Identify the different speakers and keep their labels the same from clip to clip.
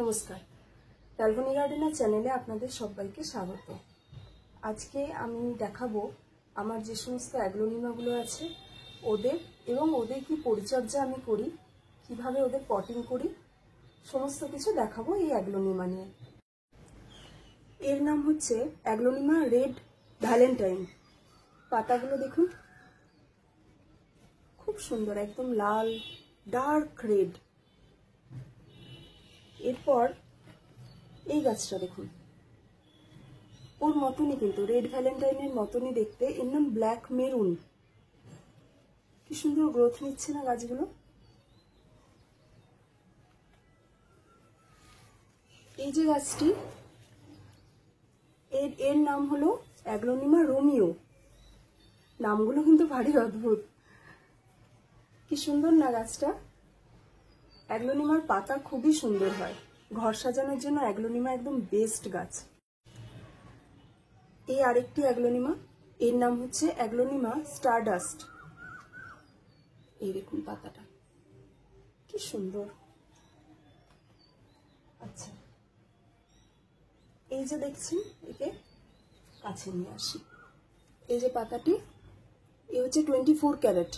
Speaker 1: নমস্কার, ট্যালভনি গার্ডেনার চ্যানেলে আপনাদের সবাইকে স্বাগত। আজকে আমি দেখাবো আমার যে সমস্ত অ্যাগ্লোনিমাগুলো আছে ওদের এবং ওদের কি পরিচর্যা আমি করি, কিভাবে ওদের পটিং করি, সমস্ত কিছু দেখাবো এই অ্যাগ্লোনিমা নিয়ে। এর নাম হচ্ছে অ্যাগ্লোনিমা রেড ভ্যালেন্টাইন। পাতাগুলো দেখুন, খুব সুন্দর, একদম লাল ডার্ক রেড। এরপর এই গাছটা দেখুন, ওর মতনই কিন্তু রেড ভ্যালেন্টাইনের মতনই দেখতে, এর নাম ব্ল্যাক মেরুন। কি সুন্দর গ্রোথ নিচ্ছে না গাছগুলো। এই যে গাছটি, এর নাম হলো অ্যাগ্লোনিমা রোমিও। নামগুলো কিন্তু ভারী অদ্ভুত। কি সুন্দর না গাছটা। অ্যাগ্লোনিমার পাতা খুবই সুন্দর হয়, ঘর সাজানোর জন্য অ্যাগ্লোনিমা একদম বেস্ট গাছ। এই আরেকটি অ্যাগ্লোনিমা, এর নাম হচ্ছে অ্যাগ্লোনিমা স্টারডাস্ট। এই দেখুন পাতাটা কি সুন্দর। আচ্ছা, এই যে দেখছেন, একে কাছে নিয়ে আসি। এই যে পাতাটি, এ হচ্ছে 24 ক্যারেট।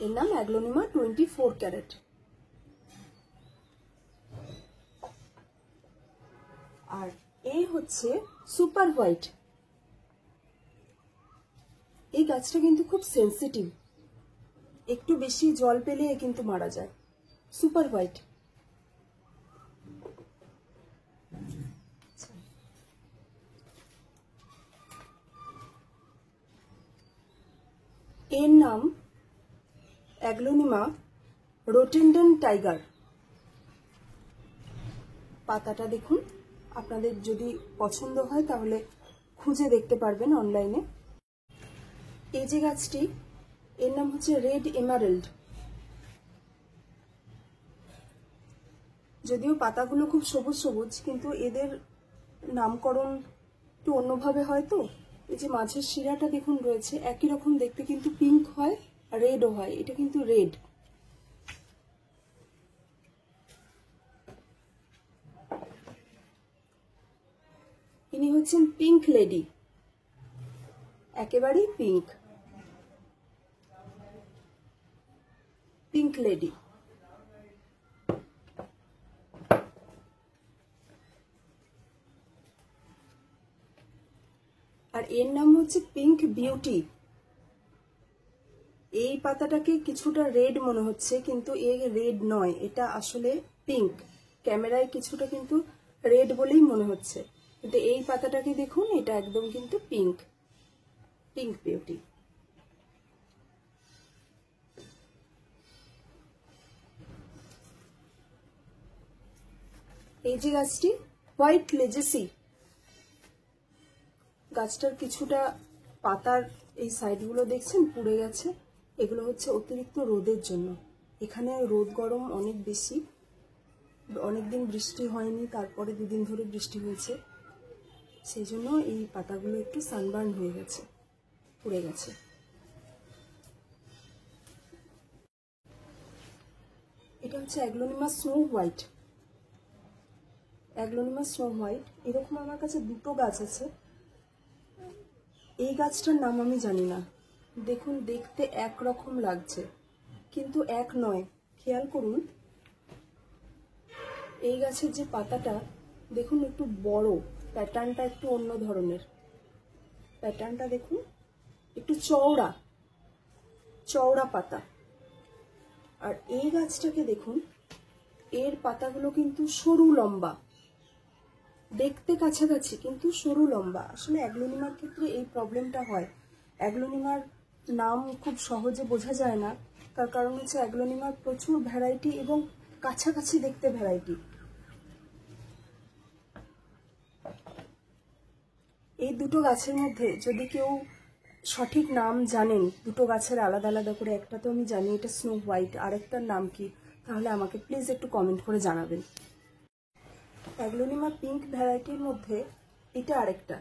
Speaker 1: এর নাম অ্যাগ্লোনিমা 24 ক্যারেট। আর এই হচ্ছে সুপার হোয়াইট। এই গাছটা কিন্তু খুব সেন্সিটিভ, একটু বেশি জল পেলে কিন্তু মারা যায়। Super white. এর নাম অ্যাগ্লোনিমা রোটেন্ডন টাইগার। পাতাটা দেখুন, আপনাদের যদি পছন্দ হয় তাহলে খুঁজে দেখতে পারবেন অনলাইনে। এই যে গাছটি, এর নাম হচ্ছে রেড এমারেল্ড। যদিও পাতাগুলো খুব সবুজ সবুজ, কিন্তু এদের নামকরণ একটু অন্যভাবে হয়। তো এই যে মাঝের শিরাটা দেখুন রয়েছে, একই রকম দেখতে, কিন্তু পিঙ্ক হয় আর রেডও হয়। এটা কিন্তু রেড। ইনি হচ্ছেন পিঙ্ক লেডি, একেবারেই পিঙ্ক, পিঙ্ক লেডি। আর এর নাম হচ্ছে পিঙ্ক বিউটি। এই পাতাটাকে কিছুটা রেড মনে হচ্ছে, কিন্তু এ রেড নয়, এটা আসলে পিঙ্ক। ক্যামেরায় কিছুটা কিন্তু রেড বলেই মনে হচ্ছে, কিন্তু এই পাতাটাকে দেখুন, এটা একদম কিন্তু পিঙ্ক, পিঙ্ক বিউটি। এই যে গাছটি, হোয়াইট লেজেসি। গাছটার কিছুটা পাতার এই সাইডগুলো দেখছেন পুড়ে গেছে। এগুলো হচ্ছে অতিরিক্ত রোদের জন্য। এখানে রোদ গরম অনেক বেশি, অনেকদিন বৃষ্টি হয়নি, তারপরে দুদিন ধরে বৃষ্টি হয়েছে, সেই জন্য এই পাতাগুলো একটু সানবার্ন হয়ে গেছে, পুড়ে গেছে। এটা হচ্ছে aglaonema snow white. Aglaonema snow white, এরকম আমার কাছে দুটো গাছ আছে। এই গাছটার নাম আমি জানি না। দেখুন, দেখতে একরকম লাগছে কিন্তু এক নয়। খেয়াল করুন, এই গাছের যে পাতাটা দেখুন একটু বড়, প্যাটার্নটা একটু অন্য ধরনের। প্যাটার্নটা দেখুন, একটু চওড়া চওড়া পাতা। আর এই গাছটাকে দেখুন, এর পাতাগুলো কিন্তু সরু লম্বা, দেখতে কাছাকাছি কিন্তু সরু লম্বা। আসলে অ্যাগ্লোনিমার ক্ষেত্রে এই প্রবলেমটা হয়। অ্যাগ্লোনিমার নাম খুব সহজে বোঝা যায় না, তার কারণ হচ্ছে অ্যাগ্লোনিমার প্রচুর ভ্যারাইটি এবং কাছাকাছি দেখতে ভ্যারাইটি। এই দুটো গাছের মধ্যে যদি কেউ সঠিক নাম জানেন, দুটো গাছের আলাদা আলাদা করে, একটা তো আমি জানি এটা স্নো হোয়াইট, আরেকটার নাম কি, তাহলে আমাকে প্লিজ একটু কমেন্ট করে জানাবেন। অ্যাগ্লোনিমা পিঙ্ক ভ্যারাইটির মধ্যে এটা আরেকটা।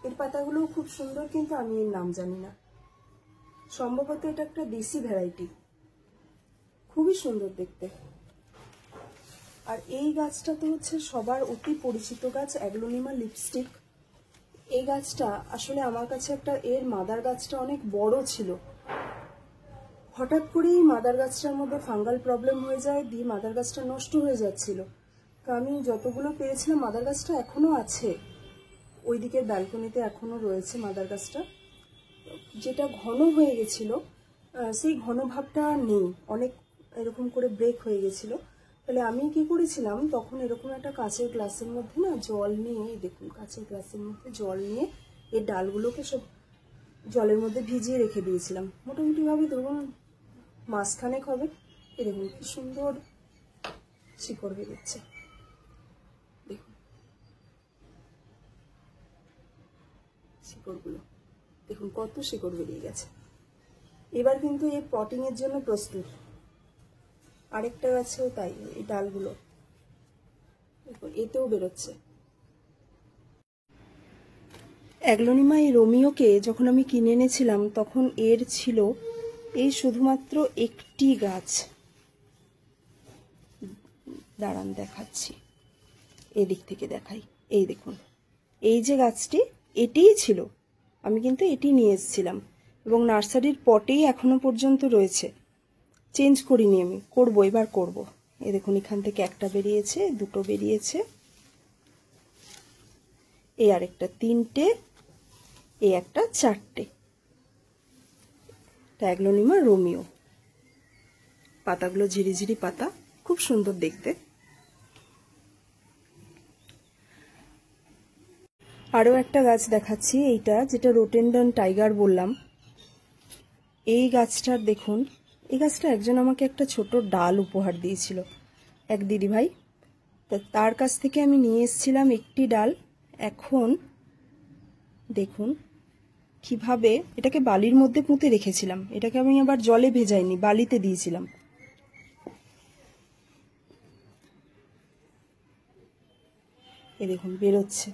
Speaker 1: এর পাতাগুলোও খুব সুন্দর, কিন্তু আমি এর নাম জানি না। সম্ভবত এটা একটা দেশি ভ্যারাইটি, খুবই সুন্দর দেখতে। আর এই গাছটা তো হচ্ছে সবার অতি পরিচিত গাছ, অ্যাগ্লোনিমা লিপস্টিক। এই গাছটা আসলে আমার কাছে একটা, এর মাদার গাছটা অনেক বড় ছিল, হঠাৎ করেই মাদার গাছটার মধ্যে ফাঙ্গাল প্রবলেম হয়ে যায়, দিয়ে মাদার গাছটা নষ্ট হয়ে যাচ্ছিল। তো আমি যতগুলো পেয়েছিলাম, মাদার গাছটা এখনো আছে, ওই দিকের ব্যালকনিতে এখনো রয়েছে মাদার গাছটা। যেটা ঘন হয়ে গেছিল সেই ঘন ভাবটা নেই, অনেক এরকম করে ব্রেক হয়ে গেছিল। তাহলে আমি কি করেছিলাম, তখন এরকম একটা কাঁচের গ্লাসের মধ্যে না জল নিয়ে, দেখুন কাঁচের গ্লাসের মধ্যে জল নিয়ে এর ডালগুলোকে সব জলের মধ্যে ভিজিয়ে রেখে দিয়েছিলাম। মোটামুটি ভাবে ধরুন মাসখানেক হবে। এই দেখুন কি সুন্দর শিকড় বেরোচ্ছে, দেখুন শিকড়গুলো, দেখুন কত শিকড় বেরিয়ে গেছে। এবার কিন্তু এই পটিং এর জন্য প্রস্তুত। আরেকটা গাছেও তাই, এই ডালগুলো দেখুন এতেও বেরোচ্ছে। অ্যাগ্লোনিমা এই রোমিওকে যখন আমি কিনে এনেছিলাম, তখন এর ছিল এই শুধুমাত্র একটি গাছ। দাঁড়ান দেখাচ্ছি, এদিক থেকে দেখাই। এই দেখুন, এই যে গাছটি, এটিই ছিল। আমি কিন্তু এটি নিয়ে এসেছিলাম এবং নার্সারির পটেই এখনো পর্যন্ত রয়েছে, চেঞ্জ করিনি আমি, করবো, এবার করব। এই দেখুন এখান থেকে একটা বেরিয়েছে, দুটো বেরিয়েছে, এই আরেকটা তিনটে, এই একটা চারটে। অ্যাগ্লোনিমা রোমিও, পাতাগুলো ঝিরিঝিরি পাতা, খুব সুন্দর দেখতে। আরও একটা গাছ দেখাচ্ছি, এইটা যেটা রোটেনডন টাইগার বললাম। এই গাছটার দেখুন, এই গাছটা একজন আমাকে একটা ছোট ডাল উপহার দিয়েছিল, এক দিদিভাই। তো তার কাছ থেকে আমি নিয়ে এসেছিলাম একটি ডাল। এখন দেখুন কিভাবে এটাকে বালির মধ্যে পুঁতে রেখেছিলাম, এটাকে আমি আবার জলে ভেজাইনি, বালিতে দিয়েছিলাম। এ দেখুন বেরোচ্ছে,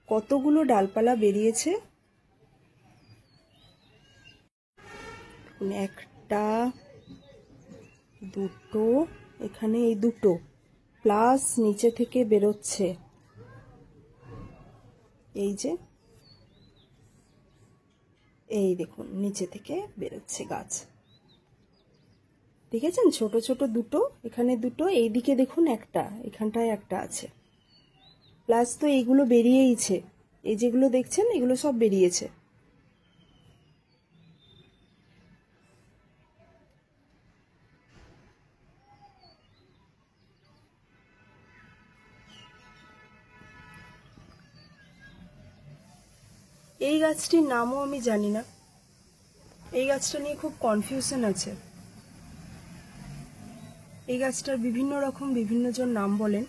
Speaker 1: কতগুলো ডালপালা বেরিয়েছে। একটা, দুটো, এখানে এই দুটো, প্লাস নিচে থেকে বেরোচ্ছে, এই যে এই দেখুন নিচে থেকে বেরোচ্ছে গাছ, দেখেছেন? ছোট ছোট দুটো, এখানে দুটো, এইদিকে দেখুন একটা, এখানটায় একটা আছে, প্লাস তো এইগুলো বেরিয়েইছে, এই যেগুলো দেখছেন এগুলো সব বেরিয়েছে। এই গাছটির নামও আমি জানি না, এই গাছটা নিয়ে খুব কনফিউশন আছে। এই গাছটার বিভিন্ন রকম বিভিন্ন জন নাম বলেন।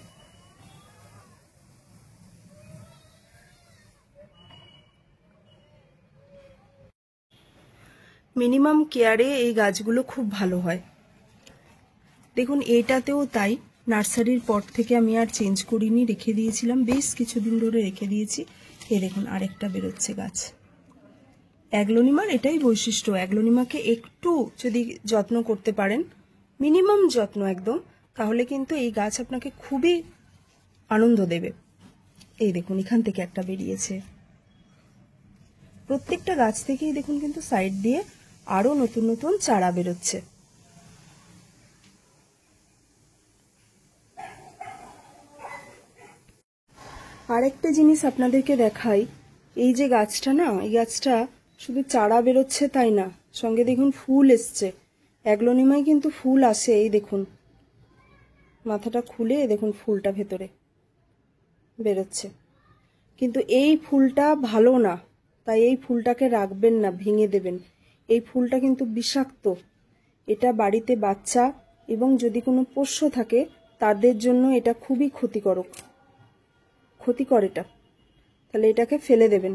Speaker 1: মিনিমাম কেয়ারে এই গাছগুলো খুব ভালো হয়। দেখুন এইটাতেও তাই, নার্সারির পট থেকে আমি আর চেঞ্জ করিনি, রেখে দিয়েছিলাম, বেশ কিছুদিন ধরে রেখে দিয়েছি। এই দেখুন আরেকটা বেরোচ্ছে গাছ। অ্যাগ্লোনিমার এটাই বৈশিষ্ট্য, অ্যাগ্লোনিমাকে একটু যদি যত্ন করতে পারেন, মিনিমাম যত্ন একদম, তাহলে কিন্তু এই গাছ আপনাকে খুবই আনন্দ দেবে। এই দেখুন এখান থেকে একটা বেরিয়েছে, প্রত্যেকটা গাছ থেকেই দেখুন কিন্তু সাইড দিয়ে আরো নতুন নতুন চারা বেরোচ্ছে। আরেকটা জিনিস আপনাদেরকে দেখাই, এই যে গাছটা না, এই গাছটা শুধু চারা বেরোচ্ছে তাই না, সঙ্গে দেখুন ফুল এসছে। অ্যাগ্লোনিমায় কিন্তু ফুল আসে, এই দেখুন মাথাটা খুলে দেখুন ফুলটা ভেতরে বেরোচ্ছে। কিন্তু এই ফুলটা ভালো না, তাই এই ফুলটাকে রাখবেন না, ভেঙে দেবেন। এই ফুলটা কিন্তু বিষাক্ত, এটা বাড়িতে বাচ্চা এবং যদি কোনো পোষ্য থাকে তাদের জন্য এটা খুবই ক্ষতিকর, এটা। তাহলে এটাকে ফেলে দেবেন,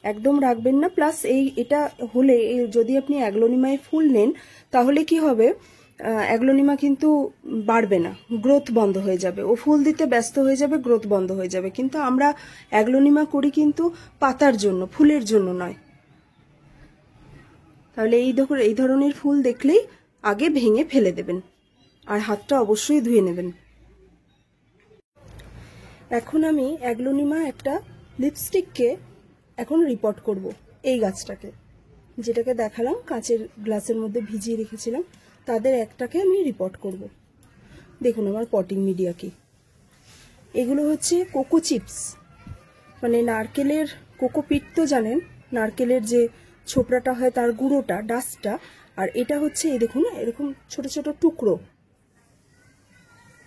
Speaker 1: একদম রাখবেন না। প্লাস এটা হলে যদি আপনি অ্যাগ্লোনিমায় ফুল নেন, তাহলে কি হবে, অ্যাগ্লোনিমা কিন্তু বাড়বে না, গ্রোথ বন্ধ হয়ে যাবে, ও ফুল দিতে ব্যস্ত হয়ে যাবে, গ্রোথ বন্ধ হয়ে যাবে। কিন্তু আমরা অ্যাগ্লোনিমা করি কিন্তু পাতার জন্য, ফুলের জন্য নয়। তাহলে এই ধরনের ফুল দেখলেই আগে ভেঙে ফেলে দেবেন, আর হাতটা অবশ্যই ধুয়ে নেবেন। এখন আমি অ্যাগ্লোনিমা একটা লিপস্টিককে এখন রিপোর্ট করব এই গাছটাকে, যেটাকে দেখালাম কাঁচের গ্লাসের মধ্যে ভিজিয়ে রেখেছিলাম, তাদের একটাকে আমি রিপোর্ট করব। দেখুন আমার পটিং মিডিয়া কি, এগুলো হচ্ছে কোকো চিপস, মানে নারকেলের কোকোপিট তো জানেন, নারকেলের যে ছোপড়াটা হয় তার গুঁড়োটা, ডাস্টটা, আর এটা হচ্ছে এই দেখুন এরকম ছোট ছোট টুকরো,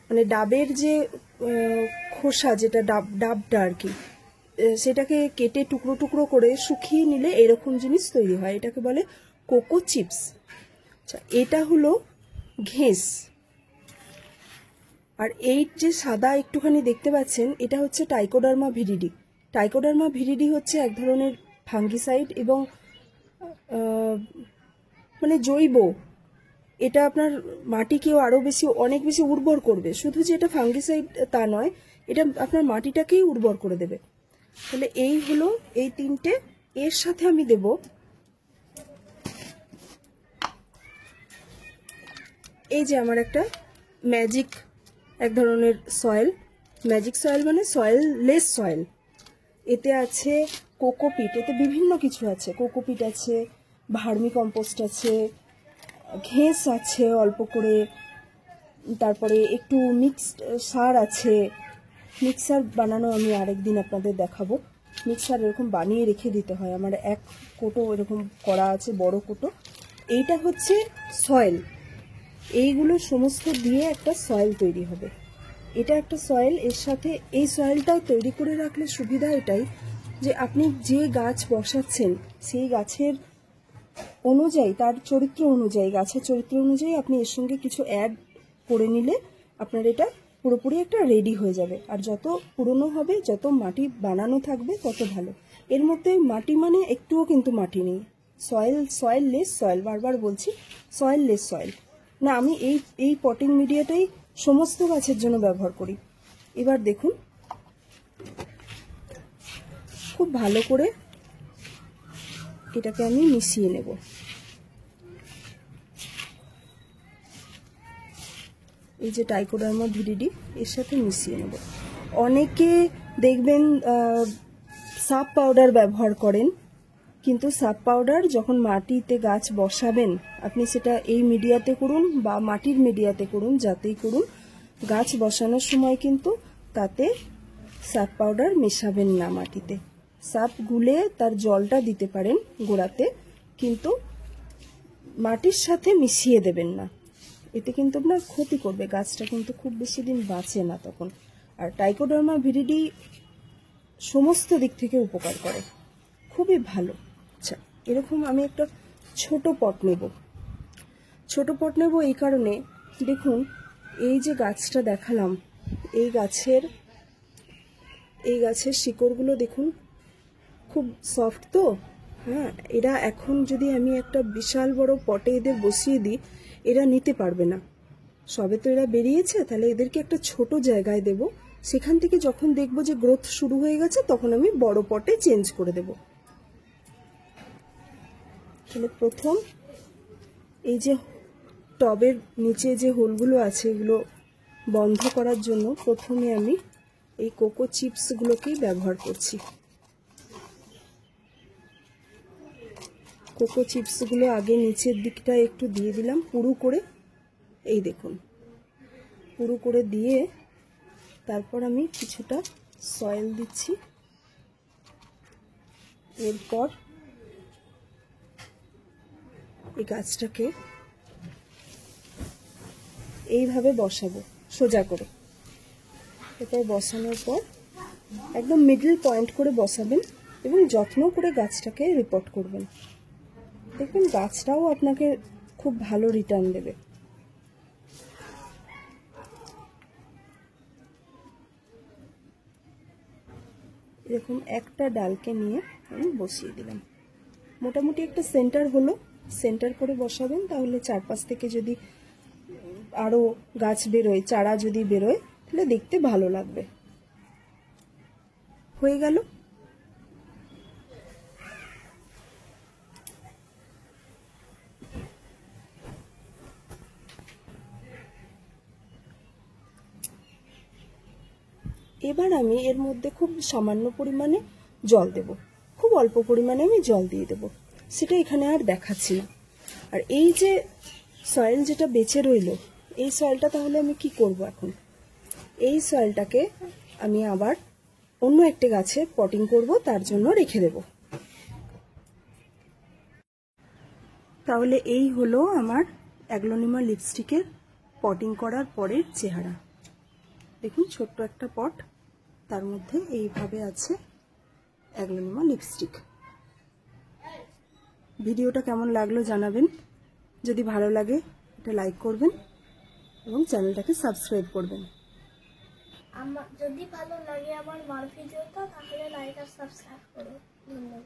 Speaker 1: মানে ডাবের যে খোসা, যেটা ডাবটা আর কি, সেটাকে কেটে টুকরো টুকরো করে শুকিয়ে নিলে এরকম জিনিস তৈরি হয়, এটাকে বলে কোকো চিপস। আচ্ছা, এটা হলো ঘেঁস, আর এই যে সাদা একটুখানি দেখতে পাচ্ছেন এটা হচ্ছে টাইকোডার্মা ভিরিডি। টাইকোডার্মা ভিরিডি হচ্ছে এক ধরনের ফাঙ্গিসাইড এবং মানে জৈব, এটা আপনার মাটিকেও আরও বেশি অনেক বেশি উর্বর করবে। শুধু যে এটা ফাঙ্গিসাইড তা নয়, এটা আপনার মাটিটাকেই উর্বর করে দেবে। তাহলে এই হলো এই তিনটে, এর সাথে আমি দেব এই যে আমার একটা ম্যাজিক এক ধরনের সয়েল, ম্যাজিক সয়েল মানে সয়েল লেস সয়েল, এতে আছে কোকোপিট, এতে বিভিন্ন কিছু আছে, কোকোপিট আছে, ভার্মি কম্পোস্ট আছে, ঘেঁস আছে অল্প করে, তারপরে একটু মিক্সড সার আছে। মিক্সার বানানো আমি আরেকদিন আপনাদের দেখাবো, মিক্সার এরকম বানিয়ে রেখে দিতে হয়, আমার এক কোটো এরকম করা আছে, বড় কোটো। এইটা হচ্ছে সয়েল, এইগুলো সমস্ত দিয়ে একটা সয়েল তৈরি হবে, এটা একটা সয়েল। এর সাথে এই সয়েলটাও তৈরি করে রাখলে সুবিধা এটাই যে আপনি যে গাছ বসাচ্ছেন সেই গাছের অনুযায়ী, তার চরিত্র অনুযায়ী, গাছের চরিত্র অনুযায়ী আপনি এর সঙ্গে কিছু অ্যাড করে নিলে আপনার এটা পুরোপুরি একটা রেডি হয়ে যাবে। আর যত পুরনো হবে, যত মাটি বানানো থাকবে তত ভালো। এর মধ্যে মাটি মানে একটুও কিন্তু মাটি নেই, সয়েল লেস সয়েল, বারবার বলছি সয়েল লেস সয়েল। না, আমি এই পটিং মিডিয়াটাই সমস্ত গাছের জন্য ব্যবহার করি। এবার দেখুন খুব ভালো করে এটাকে আমি মিশিয়ে নেব। এই যে টাইকোডার্মা ভিরিডি এর সাথে মিশিয়ে নেব। অনেকে দেখবেন সাপ পাউডার ব্যবহার করেন, কিন্তু সাপ পাউডার যখন মাটিতে গাছ বসাবেন, আপনি সেটা এই মিডিয়াতে করুন বা মাটির মিডিয়াতে করুন, যাতেই করুন, গাছ বসানোর সময় কিন্তু তাতে সাপ পাউডার মেশাবেন না মাটিতে। সাপ গুলে তার জলটা দিতে পারেন গোড়াতে, কিন্তু মাটির সাথে মিশিয়ে দেবেন না, এতে কিন্তু আপনার ক্ষতি করবে, গাছটা কিন্তু খুব বেশি দিন বাঁচে না তখন। আর টাইকোডার্মা ভিরিডি সমস্ত দিক থেকে উপকার করে, খুবই ভালো। আচ্ছা, এরকম আমি একটা ছোট পট নেব, ছোট পট নেব এই কারণে, দেখুন এই যে গাছটা দেখালাম, এই গাছের শিকড়গুলো দেখুন খুব সফট তো, হ্যাঁ, এরা এখন যদি আমি একটা বিশাল বড় পটে এদের বসিয়ে দিই, এরা নিতে পারবে না, সবে তো এরা বেরিয়েছে, তাহলে এদেরকে একটা ছোট জায়গায় দেব, সেখান থেকে যখন দেখব যে গ্রোথ শুরু হয়ে গেছে তখন আমি বড় পটে চেঞ্জ করে দেব। তাহলে প্রথম এই যে টবের নিচে যে হোলগুলো আছে এগুলো বন্ধ করার জন্য প্রথমে আমি এই কোকো চিপসগুলোকেই ব্যবহার করছি। কোকো চিপসগুলো আগে নিচের দিকটা একটু দিয়ে দিলাম পুরু করে, এই দেখুন পুরু করে দিয়ে তারপর আমি কিছুটা সয়েল দিচ্ছি। এরপর এই গাছটাকে এইভাবে বসাবো সোজা করে, এরপর বসানোর পর একদম মিডল পয়েন্ট করে বসাবেন এবং যত্ন করে গাছটাকে রিপোর্ট করবেন, দেখবেন গাছটাও আপনাকে খুব ভালো রিটার্ন দেবে। এরকম একটা ডালকে নিয়ে আমি বসিয়ে দিলাম, মোটামুটি একটা সেন্টার হলো, সেন্টার করে বসাবেন, তাহলে চারপাশ থেকে যদি আরও গাছ বেরোয়, চারা যদি বেরোয়, তাহলে দেখতে ভালো লাগবে। হয়ে গেল। এবার আমি এর মধ্যে খুব সামান্য পরিমাণে জল দেব, খুব অল্প পরিমাণে আমি জল দিয়ে দেব, সেটা এখানে আর দেখাচ্ছি না। আর এই যে সয়েল যেটা বেঁচে রইল, এই সয়েলটা তাহলে আমি কি করব এখন? এই সয়েলটাকে আমি আবার অন্য একটি গাছে পটিং করব, তার জন্য রেখে দেব। তাহলে এই হলো আমার অ্যাগ্লোনিমা লিপস্টিকের পটিং করার পরের চেহারা। দেখুন ছোট্ট একটা পট, তার মধ্যে এইভাবে আছে অ্যাগ্লোনিমা লিপস্টিক। ভিডিওটা কেমন লাগলো জানাবেন। যদি ভালো লাগে এটা লাইক করবেন এবং চ্যানেলটাকে সাবস্ক্রাইব করবেন।
Speaker 2: যদি ভালো লাগে আমার ভিডিওটা, তাহলে লাইক আর সাবস্ক্রাইব করুন। ধন্যবাদ।